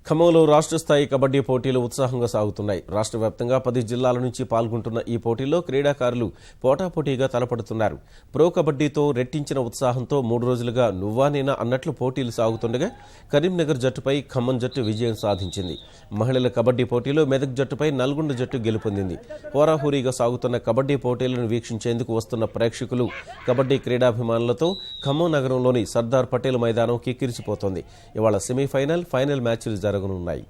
ఖమ్మంలో రాష్ట్ర స్థాయి కబడ్డీ పోటీలు ఉత్సాహంగా సాగుతున్నాయి. రాష్ట్ర వ్యాప్తంగా 10 జిల్లాల నుంచి పాల్గొంటున్న ఈ పోటీల్లో క్రీడాకారులు పోటాపోటీగా తలపడుతున్నారు. ప్రో కబడ్డీతో రెట్టించిన ఉత్సాహంతో 3 రోజులుగా నువ్వా నేనా అన్నట్లు పోటీలు సాగుతుండగా కరీంనగర్ జట్టుపై ఖమ్మం జట్టు విజయం సాధించింది. మహిళల కబడ్డీ పోటీలో మెదక్ జట్టుపై నల్గొండ జట్టు గెలుపొందింది. హోరాహోరీగా సాగుతున్న కబడ్డీ పోటీలను వీక్షించేందుకు వస్తున్న ప్రేక్షకులు, కబడ్డీ క్రీడాభిమానులతో ఖమ్మం నగరంలోని సర్దార్ పటేల్ మైదానం కిక్కిరిసిపోతోంది. ఇవాళ సెమీఫైనల్, ఫైనల్ మ్యాచ్లు జరగనున్నాయి.